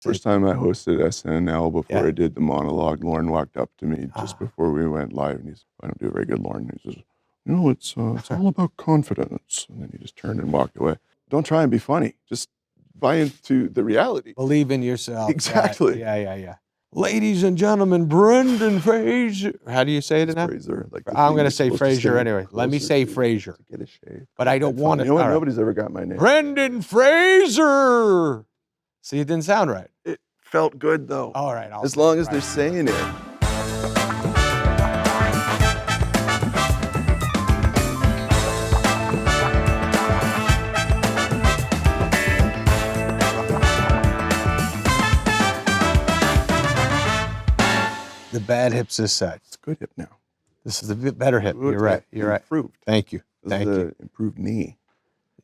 First time I hosted SNL before Yeah. I did the monologue, Lauren walked up to me just before we went live, and I don't do a very good Lauren. He says, it's all about confidence. And then he just turned and walked away. Don't try and be funny. Just buy into the reality. Believe in yourself. Exactly. Yeah. Ladies and gentlemen, Brendan Fraser. How do you say it now? Fraser. Like I'm going to say Fraser anyway. Let me say Fraser. To get a shave. But I don't want it. You know what? Right. Nobody's ever got my name. Brendan Fraser. See, it didn't sound right. It felt good, though. All right. As long as they're saying it. The bad hip's this side. It's a good hip now. This is a bit better hip. You're right. Improved. Thank you. This is an improved knee.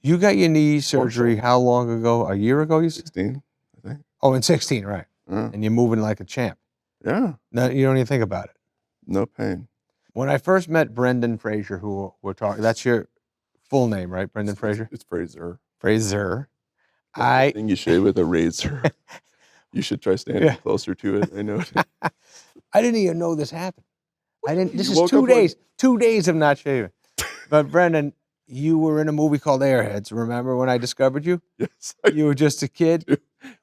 You got your knee surgery how long ago? A year ago, you said? 16, I think. Oh, in 16, right. And you're moving like a champ. Yeah. No, you don't even think about it. No pain. When I first met Brendan Fraser, who we're talking, that's your full name, right? Brendan Fraser? It's Fraser. Fraser. I think you shave with a razor. You should try standing closer to it. I know. I didn't even know this happened. This is 2 days. 2 days of not shaving. But Brendan, you were in a movie called Airheads. Remember when I discovered you? Yes. You were just a kid.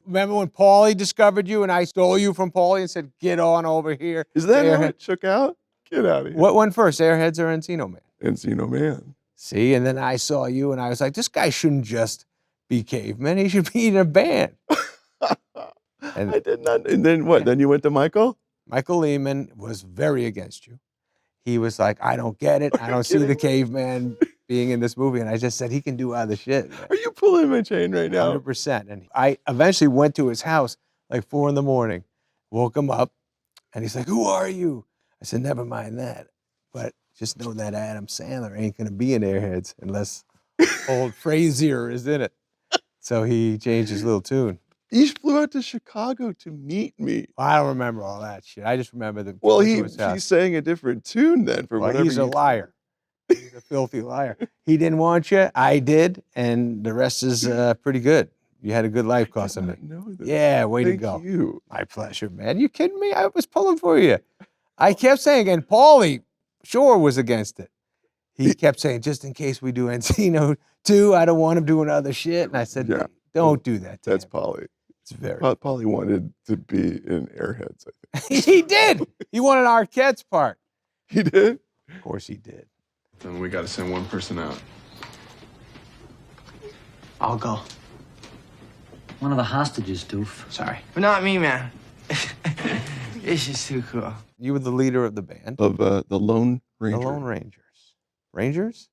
Remember when Paulie discovered you and I stole you from Paulie and said, get on over here? Is that how it shook out? Get out of here. What went first, Airheads or Encino Man? Encino Man. See, and then I saw you and I was like, this guy shouldn't just be caveman. He should be in a band. I did not. And then what? Then you went to Michael? Michael Lehman was very against you. He was like, I don't get it. I don't see the caveman being in this movie. And I just said, he can do other shit. Are you pulling my chain right now? 100%. And I eventually went to his house like 4 a.m, woke him up, and he's like, who are you? I said, never mind that. But just know that Adam Sandler ain't going to be in Airheads unless old Frazier is in it. So he changed his little tune. He flew out to Chicago to meet me. I don't remember all that shit. I just remember the. Well, he sang a different tune then for whatever. He's a liar. He's a filthy liar. He didn't want you. I did, and the rest is pretty good. You had a good life cost of me. Yeah, way to go. Thank you. My pleasure, man. You kidding me? I was pulling for you. I kept saying, and Paulie Shore was against it. He kept saying, just in case we do Encino 2, I don't want him doing other shit. And I said, don't do that to That's him. Paulie. It's very. Paulie wanted to be in Airheads, I think. He did. He wanted Arquette's part. He did? Of course he did. Then we got to send one person out. I'll go. One of the hostages, doof. Sorry. But not me, man. It's just too cool. You were the leader of the band. Of the Lone Ranger. The Lone Rangers. Rangers?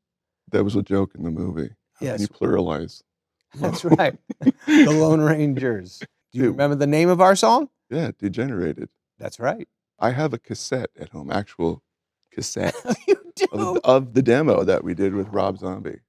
That was a joke in the movie. Yes. You pluralize. That's right. The Lone Rangers. Do you remember the name of our song? Yeah, Degenerated. That's right. I have a cassette at home, actual cassette. You do? Of the demo that we did with Rob Zombie.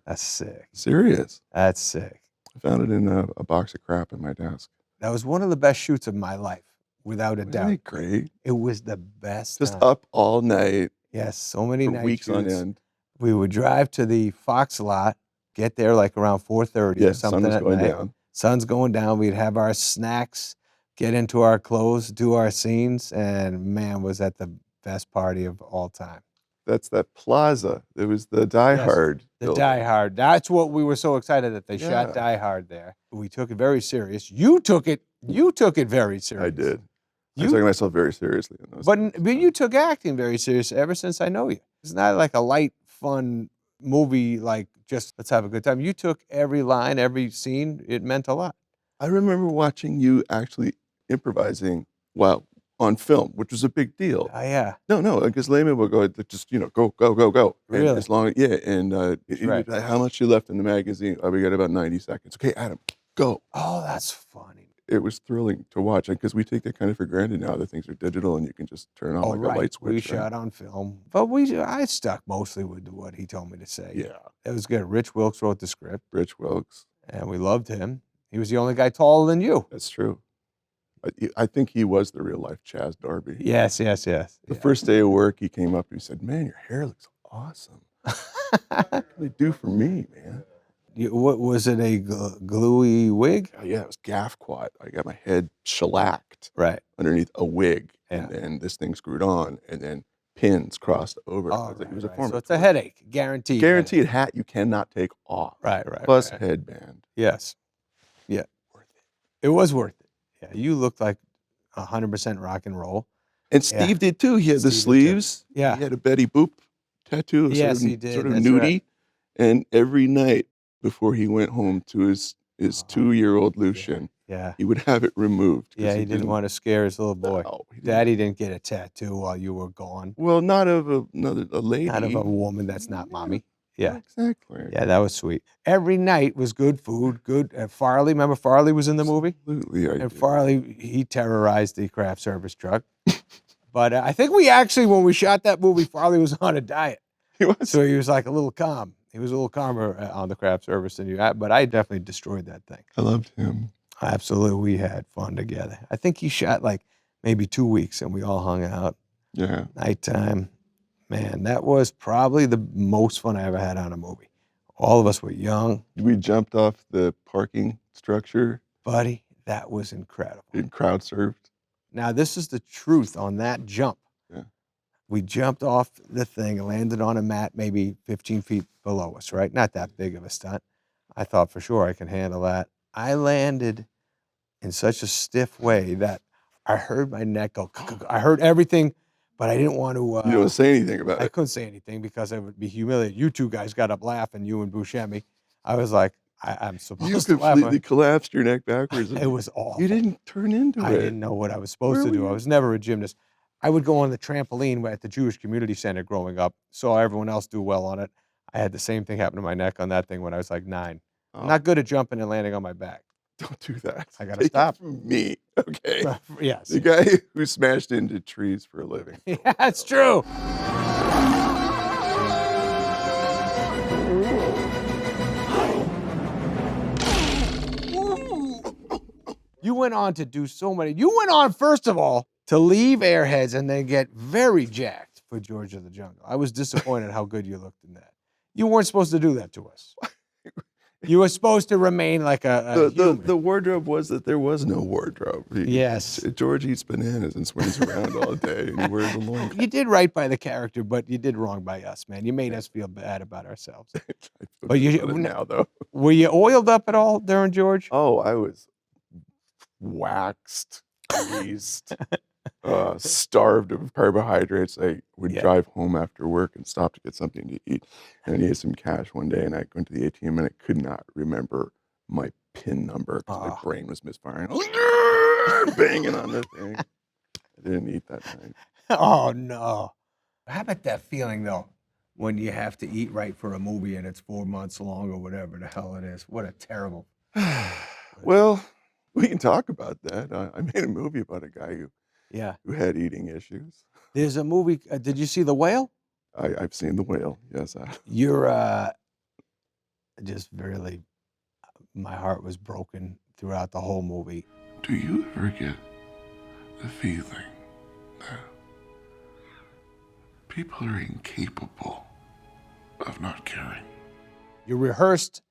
That's sick. Serious. That's sick. I found it in a box of crap in my desk. That was one of the best shoots of my life, without a doubt. Wasn't it great? It was the best. Just up all night. Yes, so many night weeks shoots. on end. We would drive to the Fox lot, get there like around 4:30 or something. Sun was going down. Sun's going down. We'd have our snacks, get into our clothes, do our scenes, and man, was that the best party of all time. That's that plaza. It was the Die Hard. The Die Hard. That's what we were so excited that they shot Die Hard there. We took it very serious. You took it very serious. I did. I took myself very seriously in those. But you took acting very serious ever since I know you. It's not like a light, fun movie, like just let's have a good time. You took every line, every scene. It meant a lot. I remember watching you actually improvising on film, which was a big deal. Oh, yeah. No, because Lehman would go, just, go. Really? And as long, and how much you left in the magazine? Oh, we got about 90 seconds. Okay, Adam, go. Oh, that's funny. It was thrilling to watch, because we take that kind of for granted now that things are digital and you can just turn on a light switch. We shot on film, but I stuck mostly with what he told me to say. Yeah. It was good. Rich Wilkes wrote the script. Rich Wilkes. And we loved him. He was the only guy taller than you. That's true. I think he was the real life Chaz Darby. Yes. The first day of work, he came up and he said, "Man, your hair looks awesome. What can they do for me, man?" What was it? A gluey wig? Oh, yeah, it was gaff quad. I got my head shellacked Right. underneath a wig, Yeah. and then this thing screwed on, and then pins crossed over. I Oh, was like, it was right. a form So of it's a torture. headache, guaranteed. Guaranteed hat you cannot take off. Headache. Right. Plus right. headband. Yes. Yeah. Worth it. It was worth it. Yeah. You looked like 100% rock and roll. And Steve did too. He had the Steve did too. sleeves. Yeah. He had a Betty Boop tattoo. Yes, he did. Sort of That's nudie. right. And every night before he went home to his 2-year-old Lucian, Yeah. he would have it removed. 'cause Yeah. He didn't want to scare his little boy. No, he didn't. Daddy didn't get a tattoo while you were gone. Well, not of a lady. Not of a woman that's not mommy. Yeah. Exactly. Yeah, that was sweet. Every night was good food, good. Farley, remember Farley was in the movie? Absolutely. And Farley, he terrorized the craft service truck. But I think we actually, when we shot that movie, Farley was on a diet. He was. So he was like a little calm. He was a little calmer on the craft service than you. But I definitely destroyed that thing. I loved him. Absolutely. We had fun together. I think he shot like maybe 2 weeks and we all hung out. Yeah. Nighttime. Man, that was probably the most fun I ever had on a movie. All of us were young. We jumped off the parking structure Buddy, that was incredible. and crowd surfed. Now, this is the truth on that jump. Yeah. We jumped off the thing and landed on a mat maybe 15 feet below us, right? Not that big of a stunt. I thought for sure I could handle that. I landed in such a stiff way that I heard my neck go, I heard everything, but I didn't want to. You don't say anything about I it. couldn't say anything because I would be humiliated. You two guys got up laughing, you and Buscemi. I was like, I'm You supposed to laugh. completely collapsed your neck backwards. It was awful. You didn't turn into I it. didn't know what I was supposed Where to were do. you? I was never a gymnast. I would go on the trampoline at the Jewish Community Center growing up, saw everyone else do well on it. I had the same thing happen to my neck on that thing when I was like 9. Oh, I'm not good at jumping and landing on my back. don't do that. I gotta Take it stop. from me, okay? Yes. The guy who smashed into trees for a living. Yeah, it's true. You went on to do so many. You went on, first of all, to leave Airheads and then get very jacked for George of the Jungle. I was disappointed how good you looked in that. You weren't supposed to do that to us. You were supposed to remain like a human. The wardrobe was that there was no wardrobe. Yes. George eats bananas and swings around all day and he wears a loincloth. You did right by the character, but you did wrong by us, man. You made us feel bad about ourselves. I feel But good you- about it now, though. Were you oiled up at all during George? Oh, I was waxed, greased, starved of carbohydrates. I would Yeah. drive home after work and stop to get something to eat. And I needed some cash one day, and I went to the ATM, and I could not remember my PIN number because my Ah. brain was misfiring. I was banging on the thing. I didn't eat that night. Oh, no. How about that feeling, though, when you have to eat right for a movie and it's 4 months long or whatever the hell it is? What a terrible. Well, we can talk about that. I made a movie about a guy Yeah. who had eating issues. There's a movie. Did you see The Whale? I've seen The Whale. Yes, I have. You're just really, my heart was broken throughout the whole movie. Do you ever get the feeling that people are incapable of not caring? You rehearsed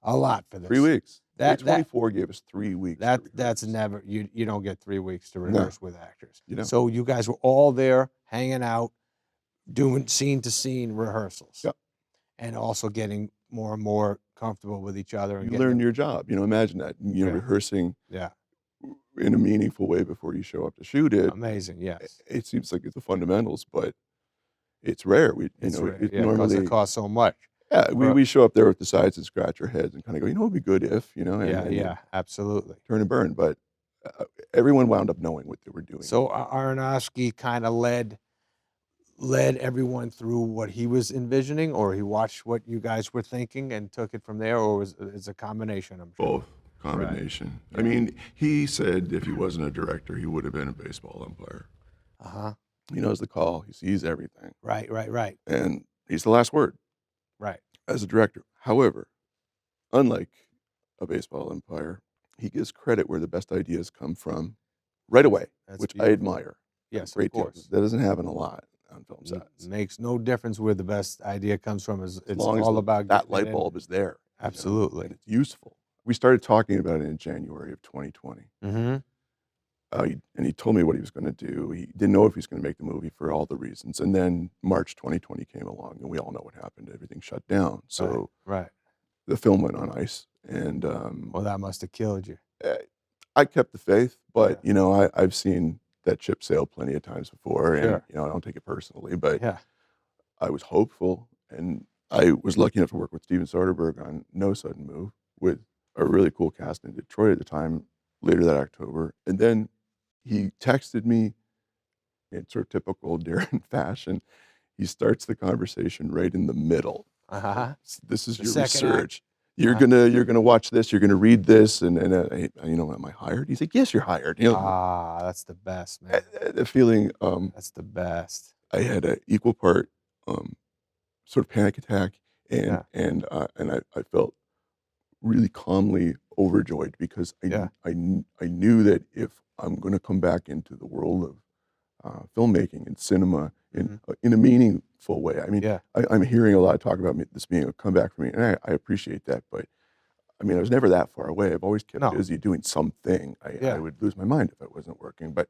a lot for this. 3 weeks. That- 24 gave us 3 weeks. to That's rehearse. never, you don't get 3 weeks to rehearse with actors. You don't. So you guys were all there hanging out, doing scene to scene rehearsals. Yep. And also getting more and more comfortable with each other. And You getting learn them- your job. Imagine that. Yeah. Rehearsing Yeah, in a meaningful way before you show up to shoot it. amazing, yes. It seems like it's the fundamentals, but it's rare. It's rare, it yeah, 'cause normally, it costs so much. yeah, Right. we show up there with the sides and scratch our heads and kind of go, it'd be good if, and Yeah, absolutely. turn and burn. But everyone wound up knowing what they were doing. So Aronofsky kind of led everyone through what he was envisioning, or he watched what you guys were thinking and took it from there, or it's a combination, I'm sure. Both combination. I mean, he said if he wasn't a director, he would have been a baseball umpire. Uh-huh. He knows the call. He sees everything. Right. And he's the last word as a director. However, unlike a baseball umpire, he gives credit where the best ideas come from right away, That's which I beautiful. admire. a Yes, of great deal. course. That doesn't happen a lot on film It sets. makes no difference where the best idea comes from. It's As long as all about that getting it light in. bulb is there. Absolutely. And it's useful. We started talking about it in January of 2020. Mm-hmm. And he told me what he was going to do. He didn't know if he was going to make the movie for all the reasons. And then March 2020 came along, and we all know what happened. Everything shut down. So Right. the film went on ice. And Well, that must have killed you. I kept the faith, but Yeah. I've seen that ship sail plenty of times before, and Sure. I don't take it personally. But Yeah. I was hopeful, and I was lucky enough to work with Steven Soderbergh on No Sudden Move with a really cool cast in Detroit at the time, later that October. And then he texted me in sort of typical Darren fashion. He starts the conversation right in the middle. Uh-huh. This is The your second act. research. You're gonna watch this. You're gonna read this, and am I hired? He's like, yes, you're hired. Ah, that's the best, man. The feeling That's the best. I had an equal part sort of panic attack, and Yeah. I felt really calmly overjoyed because Yeah. I knew that if I'm going to come back into the world of filmmaking and cinema in a meaningful way. I mean, Yeah. I'm hearing a lot of talk about this being a comeback for me, and I appreciate that. But I mean, I was never that far away. I've always kept No. busy doing something. I Yeah. would lose my mind if I wasn't working. But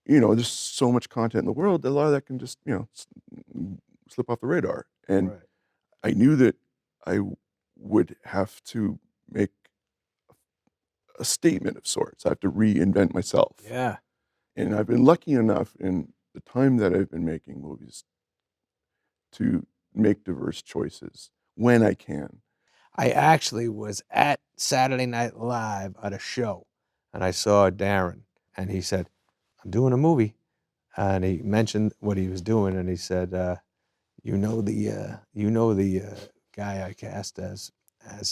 No. there's so much content in the world that a lot of that can just slip off the radar. And Right. I knew that I would have to make a statement of sorts. I have to reinvent myself. Yeah. And I've been lucky enough in the time that I've been making movies to make diverse choices when I can. I actually was at Saturday Night Live at a show, and I saw Darren, and he said, I'm doing a movie. And he mentioned what he was doing, and he said, the guy I cast as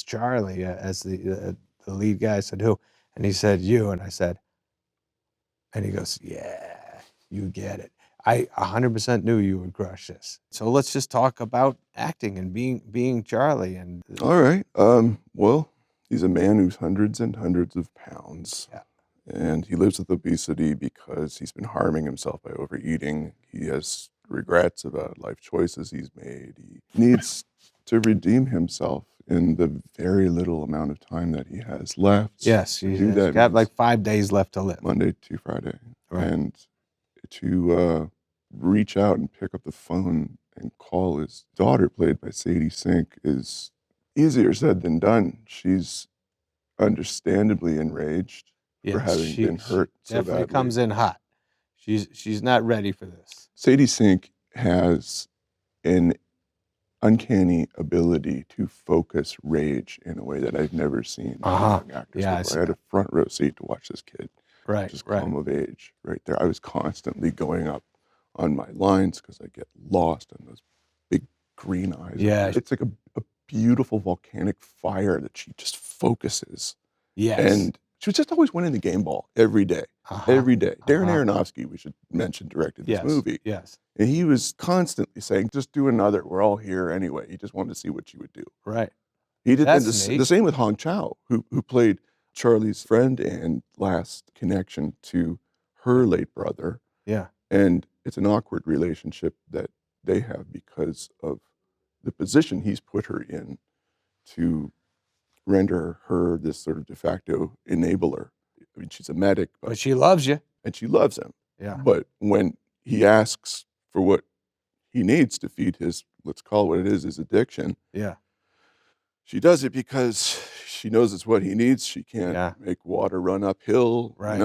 Charlie, as the lead guy. I said, who? And he said, you. And I said, and he goes, yeah, you get it. I 100% knew you would crush this. So let's just talk about acting and being Charlie. And All right. Well, he's a man who's hundreds and hundreds of pounds. Yeah. And he lives with obesity because he's been harming himself by overeating. He has regrets about life choices he's made. He needs to redeem himself in the very little amount of time that he has left. yes, To he's do that got means like 5 days left to live. Monday to Friday. Right. And to reach out and pick up the phone and call his daughter, played by Sadie Sink, is easier said than done. She's understandably enraged for having been hurt so definitely badly. comes in hot. She's not ready for this. Sadie Sink has an uncanny ability to focus rage in a way that I've never seen in young actors Yeah, before. I had a front row seat to watch this kid Right, just right. come of age right there. I was constantly going up on my lines because I get lost in those big green eyes. Yeah. It's like a beautiful volcanic fire that she just focuses. Yes. And she was just always winning the game ball every day. Every day. Darren Aronofsky, we should mention, directed this movie. Yes. And he was constantly saying, just do another. We're all here anyway. He just wanted to see what you would do. Right. He did That's the neat. same with Hong Chow, who played Charlie's friend and last connection to her late brother. Yeah. And it's an awkward relationship that they have because of the position he's put her in to render her this sort of de facto enabler. I mean, she's a medic, But she loves you. and she loves him. Yeah. But when he asks for what he needs to feed his, let's call it what it is, his addiction, Yeah. she does it because she knows it's what he needs. She can't Yeah. make water run uphill, Right.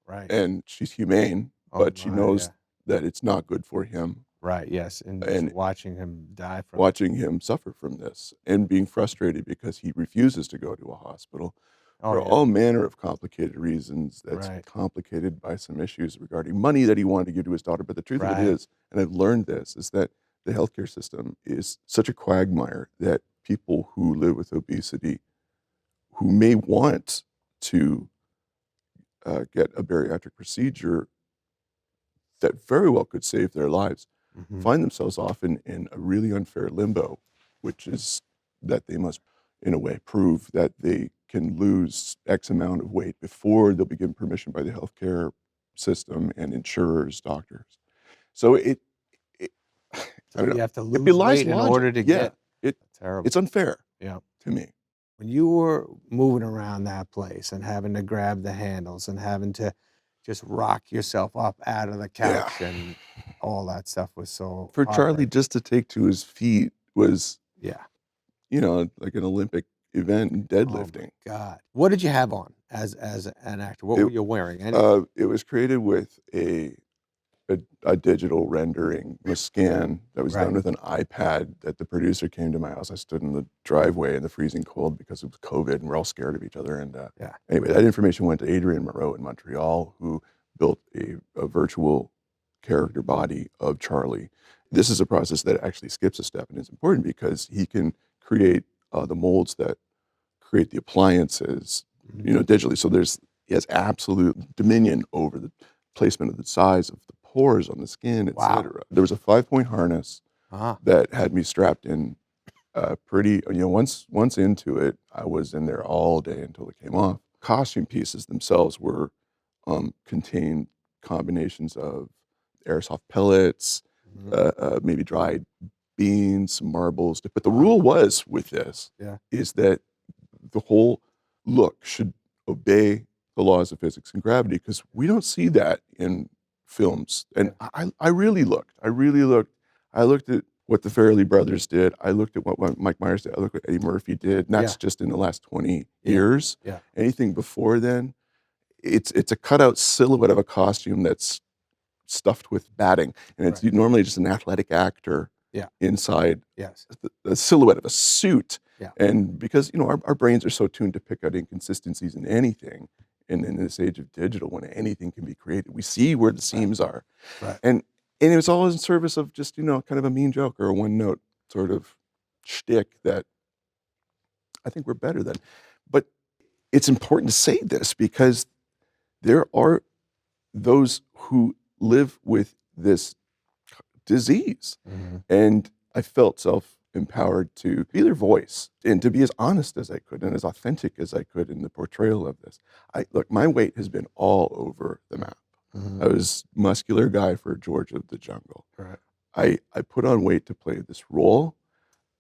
Right. and she's humane, Oh, but she my, knows yeah. that it's not good for him. Right. Yes. And And watching him die from watching him suffer from this and being frustrated because he refuses to go to a hospital for all manner of complicated reasons that's Right. complicated by some issues regarding money that he wanted to give to his daughter. But the truth of it is, and I've learned this, is that the healthcare system is such a quagmire that people who live with obesity, who may want to get a bariatric procedure that very well could save their lives, find themselves often in a really unfair limbo, which is that they must, in a way, prove that they can lose X amount of weight before they'll be given permission by the healthcare system and insurers, doctors. So I don't know. you have to lose It belies weight in logic. order to get it. terrible. It's unfair. Yeah. to me. When you were moving around that place and having to grab the handles and having to just rock yourself up out of the Yeah. couch and all that stuff was so For Charlie heartbreaking. just to take to his feet was, Yeah. like an Olympic event in Oh my deadlifting. God. What did you have on as an actor? What were It you wearing? Any? it was created with a digital rendering, a scan that was Right. done with an iPad that the producer came to my house. I stood in the driveway in the freezing cold because it was COVID and we're all scared of each other. And Yeah. anyway, that information went to Adrian Moreau in Montreal, who built a virtual character body of Charlie. This is a process that actually skips a step, and it's important because he can create the molds that create the appliances, digitally. So he has absolute dominion over the placement of the size of the pores on the skin, et Wow. cetera. There was a 5-point harness Uh-huh. that had me strapped in pretty, once into it, I was in there all day until it came off. Costume pieces themselves were contained combinations of airsoft pellets, maybe dried beans, some marbles. But the rule was with this Yeah. is that the whole look should obey the laws of physics and gravity, because we don't see that in films. And I really looked. I looked at what the Farrelly brothers did. I looked at what Mike Myers did. I looked at what Eddie Murphy did. And that's just in the last 20 years. Yeah. Anything before then, it's a cutout silhouette of a costume that's stuffed with batting. And it's normally just an athletic actor inside Yes. the silhouette of a suit. Yeah. And because, our brains are so tuned to pick out inconsistencies in anything, and in this age of digital, when anything can be created, we see where the seams are. Right. And it was all in service of just, kind of a mean joke or a one-note sort of shtick that I think we're better than. But it's important to say this because there are those who live with this disease. And I felt self-empowered to be their voice and to be as honest as I could and as authentic as I could in the portrayal of this. Look, my weight has been all over the map. I was muscular guy for George of the Jungle. Right. I put on weight to play this role,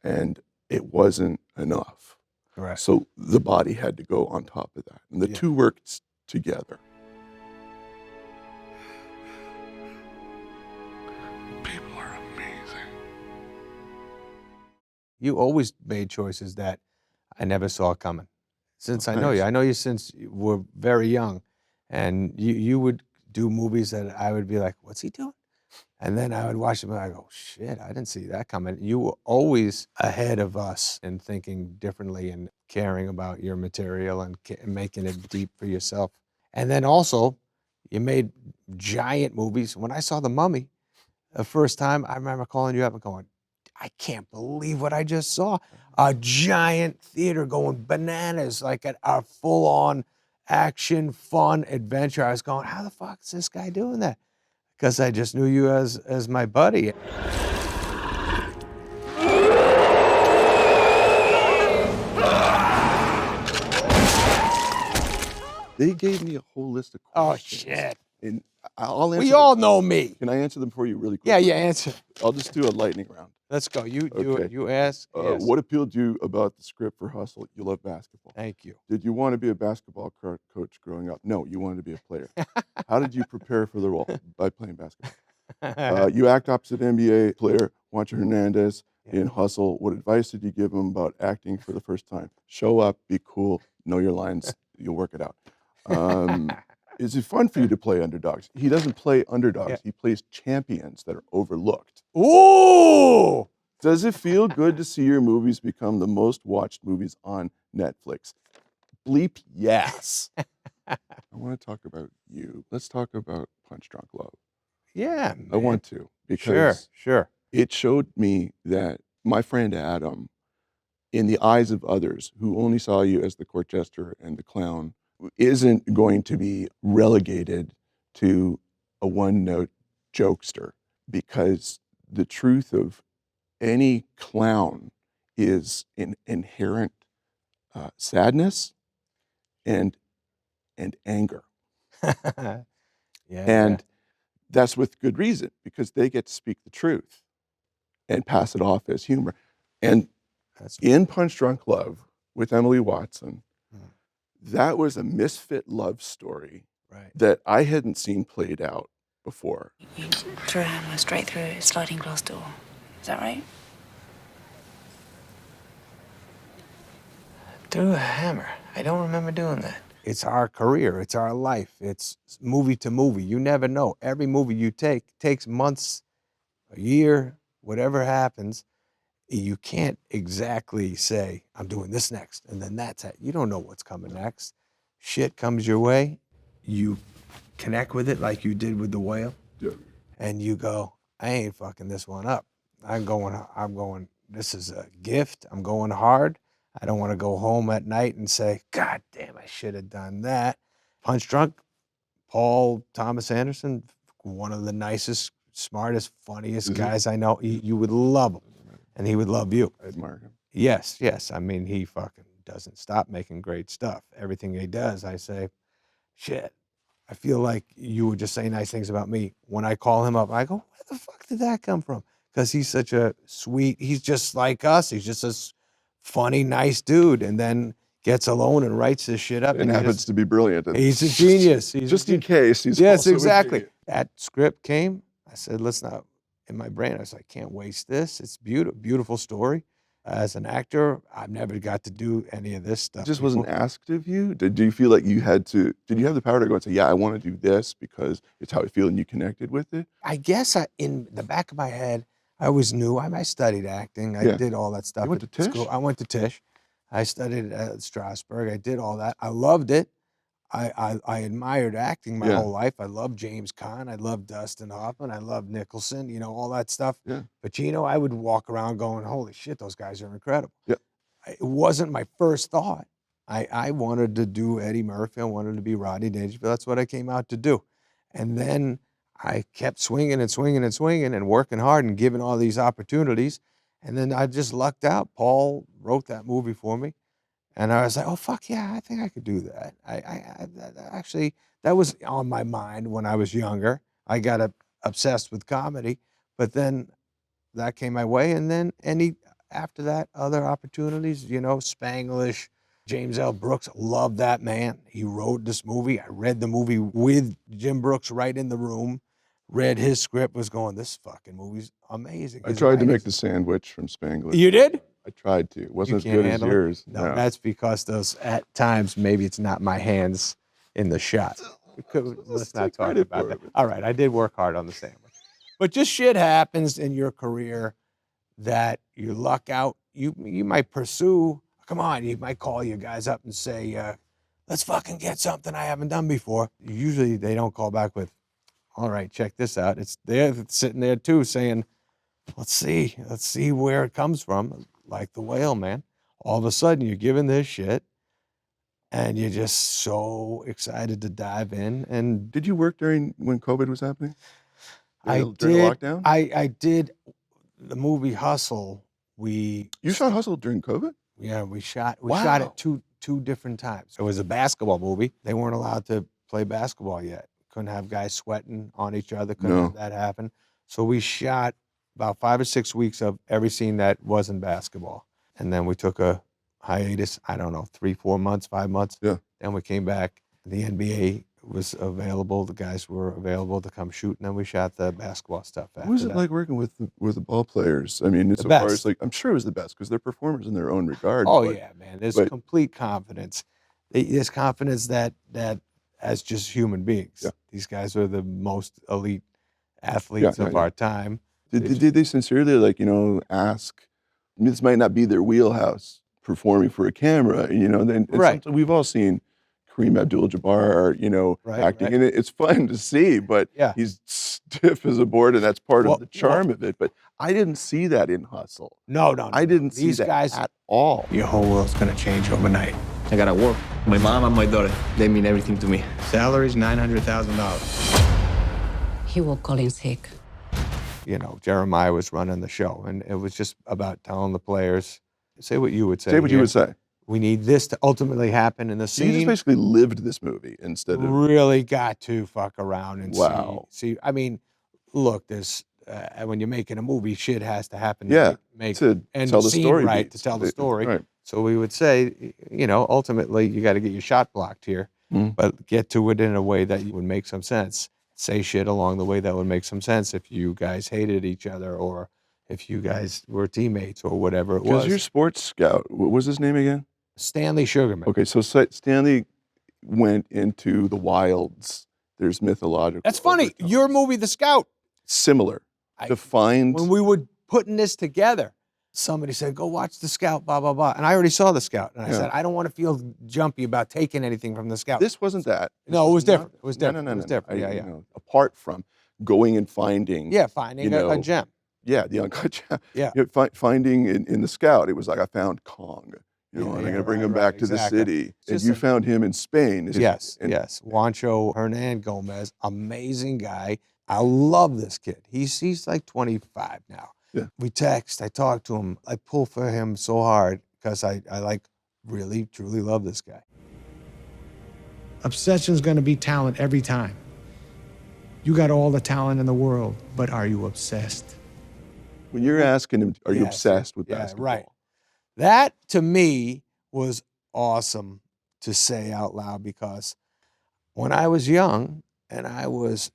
and it wasn't enough. Right. So the body had to go on top of that, and the two worked together. People are amazing. You always made choices that I never saw coming. Since I know you, Thanks. I know you since you were very young, and you would do movies that I would be like, "What's he doing?" And then I would watch them and I go, "Shit, I didn't see that coming." You were always ahead of us in thinking differently and caring about your material and making it deep for yourself. And then also, you made giant movies. When I saw The Mummy the first time, I remember calling you up and going, "I can't believe what I just saw. A giant theater going bananas, like a full-on action, fun adventure." I was going, "How the fuck is this guy doing that?" Because I just knew you as my buddy. They gave me a whole list of Oh, questions. shit. And I'll answer We them. all know me. Can I answer them for you really quick? Yeah, you answer. I'll just do a lightning round. Let's go. You do Okay. it. You ask. Yes. What appealed to you about the script for Hustle? You love basketball. Thank you. Did you want to be a basketball coach growing up? No, you wanted to be a player. How did you prepare for the role? By playing basketball. You act opposite NBA player Juancho Hernandez in Hustle. What advice did you give him about acting for the first time? Show up, be cool, know your lines, you'll work it out. Is it fun for you to play underdogs? He doesn't play underdogs. He plays champions that are overlooked. Ooh! Does it feel good to see your movies become the most watched movies on Netflix? Bleep yes. I want to talk about you. Let's talk about Punch Drunk Love. Yeah, I want to, Sure, because sure. it showed me that my friend Adam, in the eyes of others who only saw you as the court jester and the clown, isn't going to be relegated to a one-note jokester, because the truth of any clown is an inherent sadness and anger. And that's with good reason, because they get to speak the truth and pass it off as humor. And in Punch Drunk Love, with Emily Watson. That was a misfit love story Right. that I hadn't seen played out before. You threw a hammer straight through a sliding glass door. Is that right? Threw a hammer. I don't remember doing that. It's our career. It's our life. It's movie to movie. You never know. Every movie you take takes months, a year, whatever happens. You can't exactly say, I'm doing this next, and then that's it. You don't know what's coming next. Shit comes your way. You connect with it like you did with The Whale. Yeah. And you go, I ain't fucking this one up. I'm going, this is a gift. I'm going hard. I don't want to go home at night and say, God damn, I should have done that. Punch Drunk, Paul Thomas Anderson, one of the nicest, smartest, funniest guys I know. You would love him, and he would love you. I admire him. Yes, yes. I mean, he fucking doesn't stop making great stuff. Everything he does, I say, shit. I feel like you would just say nice things about me. When I call him up, I go, where the fuck did that come from? Because he's such a sweet, he's just like us. He's just a funny, nice dude. And then gets alone and writes this shit up. And happens to be brilliant. He's a genius. Just in case. He's yes, also a exactly. genius. That script came. I said, let's not, in my brain, I was like, can't waste this. It's beautiful story. As an actor, I've never got to do any of this stuff. It just wasn't asked of you? Did you feel like you had to, did you have the power to go and say, yeah, I want to do this because it's how I feel and you connected with it? I guess in the back of my head, I always knew. I studied acting. I did all that stuff. You went to Tisch? School. I went to Tisch. I studied at Strasberg. I did all that. I loved it. I admired acting my whole life. I loved James Caan. I loved Dustin Hoffman. I loved Nicholson, you know, all that stuff. Yeah. Pacino, I would walk around going, holy shit, those guys are incredible. Yeah. It wasn't my first thought. I wanted to do Eddie Murphy. I wanted to be Rodney Dangerfield. That's what I came out to do. And then I kept swinging and swinging and swinging and working hard and giving all these opportunities. And then I just lucked out. Paul wrote that movie for me. And I was like, oh, fuck yeah, I think I could do that. Actually, that was on my mind when I was younger. I got obsessed with comedy, but then that came my way. And then after that, other opportunities, you know, Spanglish, James L. Brooks, loved that man. He wrote this movie. I read the movie with Jim Brooks right in the room, read his script, was going, this fucking movie's amazing. I tried to make the sandwich from Spanglish. You did? I tried to. It wasn't as can't good as handle it? yours. No, that's because at times, maybe it's not my hands in the shot. Let's not talk about that. All right, I did work hard on the sandwich. But just shit happens in your career that you luck out. You might pursue, come on, you might call your guys up and say, let's fucking get something I haven't done before. Usually they don't call back with, all right, check this out. They're sitting there too saying, let's see where it comes from. Like The Whale, man. All of a sudden, you're given this shit, and you're just so excited to dive in. And did you work when COVID was happening? During the lockdown? I did the movie Hustle. You shot Hustle during COVID? Yeah, we shot it two different times. It was a basketball movie. They weren't allowed to play basketball yet. Couldn't have guys sweating on each other. Couldn't have that happen. So we shot about 5 or 6 weeks of every scene that wasn't basketball. And then we took a hiatus, I don't know, 3, 4 months, 5 months. Yeah. Then we came back. The NBA was available. The guys were available to come shoot. And then we shot the basketball stuff after What was it like working with the ball players? I mean, The so far best. as like, I'm sure it was the best because they're performers in their own regard. Oh, but yeah, man. There's but- complete confidence. There's confidence that as just human beings. Yeah. These guys are the most elite athletes of our time. Did they sincerely, like, you know, ask? I mean, this might not be their wheelhouse, performing for a camera, you know. Then Right. We've all seen Kareem Abdul-Jabbar, you know, acting, right. and it's fun to see. But he's stiff as a board, and that's part of the charm of it. But I didn't see that in Hustle. No. I didn't see These that guys at all. Your whole world's gonna change overnight. I gotta work. My mom and my daughter, they mean everything to me. Salary's $900,000. He will call in sick. You know, Jeremiah was running the show, and it was just about telling the players, say what you would say. Say what you would say. We need this to ultimately happen in the So you scene. just basically lived this movie instead of Really got to fuck around and Wow. see. I mean, look, there's when you're making a movie, shit has to happen. Yeah, to make to and tell the scene story right beats. to tell the story. Right. So we would say, ultimately you got to get your shot blocked here, but get to it in a way that would make some sense. Say shit along the way that would make some sense if you guys hated each other or if you guys were teammates or whatever it was. Because your sports scout, what was his name again? Stanley Sugarman. Okay, so Stanley went into the wilds. There's mythological. That's funny. overtones. Your movie, The Scout. Similar. Defined. When we were putting this together, somebody said, go watch The Scout, blah, blah, blah. And I already saw The Scout. And I said, I don't want to feel jumpy about taking anything from The Scout. This wasn't that. No, it was different. It was No, different. no, It was no. different. Yeah. Apart from going and finding. Yeah, finding a gem. Yeah, the uncut gem. Yeah. Finding in the Scout, it was like I found Kong. And I'm going to bring him back to the city. And you found him in Spain. Yes. Juancho Hernan Gomez, amazing guy. I love this kid. He's like 25 now. Yeah. We text, I talk to him. I pull for him so hard because I like really, truly love this guy. Obsession's gonna be talent every time. You got all the talent in the world, but are you obsessed? When you're asking him, are you obsessed with basketball? Right. That, to me, was awesome to say out loud because when I was young and I was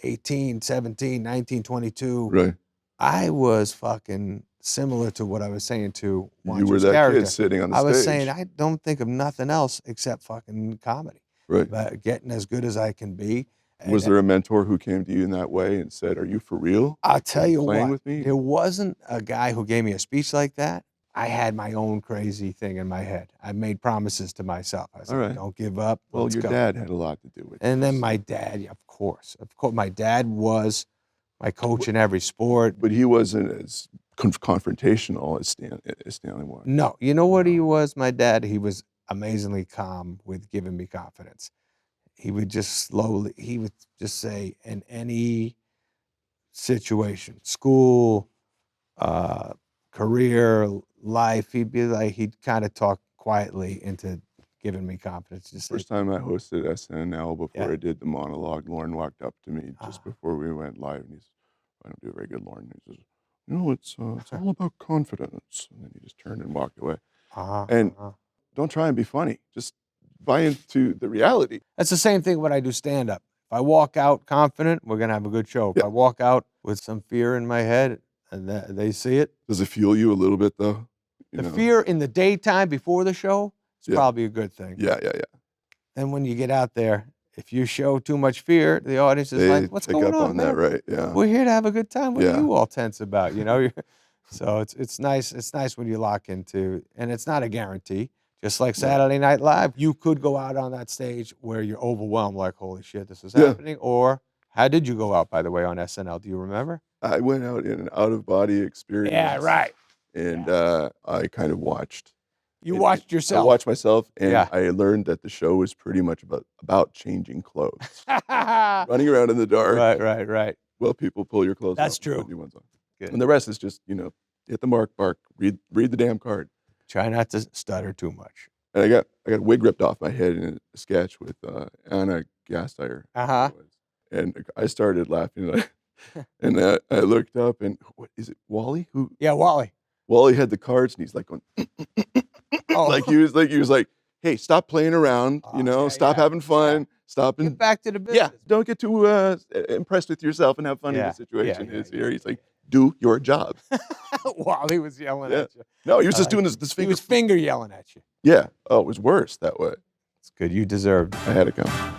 18, 17, 19, 22, Right. I was fucking similar to what I was saying to Juancho's You were that character. kid sitting on the I stage. was saying, I don't think of nothing else except fucking comedy. Right. But getting as good as I can be. Was there a mentor who came to you in that way and said, are you for real? I'll tell you playing what, with me? there wasn't a guy who gave me a speech like that. I had my own crazy thing in my head. I made promises to myself. I said, All right. don't give up. Well, Let's your go. dad had a lot to do with it. And then my dad, yeah, of course. My dad was my coach in every sport. But he wasn't as confrontational as Stanley was. No, you know what he was, my dad? He was amazingly calm with giving me confidence. He would just say, in any situation, school, career, life, he'd kind of talk quietly into giving me confidence. Just First time I hosted SNL before Yeah. I did the monologue, Lauren walked up to me just before we went live, and I don't do a very good Lauren. He says, it's all about confidence. And then he just turned and walked away. And don't try and be funny. Just buy into the reality. That's the same thing when I do stand-up. If I walk out confident, we're going to have a good show. If I walk out with some fear in my head and they see it. Does it fuel you a little bit, though? The fear in the daytime before the show is probably a good thing. Yeah. Then when you get out there, if you show too much fear, the audience is like, what's going on, man? That, right? Yeah. We're here to have a good time. What are you all tense about? So it's nice. It's nice when you lock into, and it's not a guarantee. Just like Saturday Night Live, you could go out on that stage where you're overwhelmed, like, holy shit, this is happening. Or how did you go out, by the way, on SNL? Do you remember? I went out in an out-of-body experience. Yeah, right. And I kind of watched. You watched yourself. I watched myself, and I learned that the show was pretty much about changing clothes. Running around in the dark. Right. Well, people pull your clothes off. That's true. Put new ones on. Good. And the rest is just, hit the mark, read the damn card. Try not to stutter too much. And I got a wig ripped off my head in a sketch with Anna Gasteyer. And I started laughing, and I looked up, and what is it, Wally? Who? Yeah, Wally. Wally had the cards, and he's like going, like he was like, hey, stop playing around, stop having fun, stop and get back to the business. Yeah, don't get too impressed with yourself and have fun in the situation is here. He's like, do your job. Wally was yelling at you. No, he was just doing this finger. He was finger yelling at you. Yeah. Oh, it was worse that way. It's good. You deserved it. I had it coming.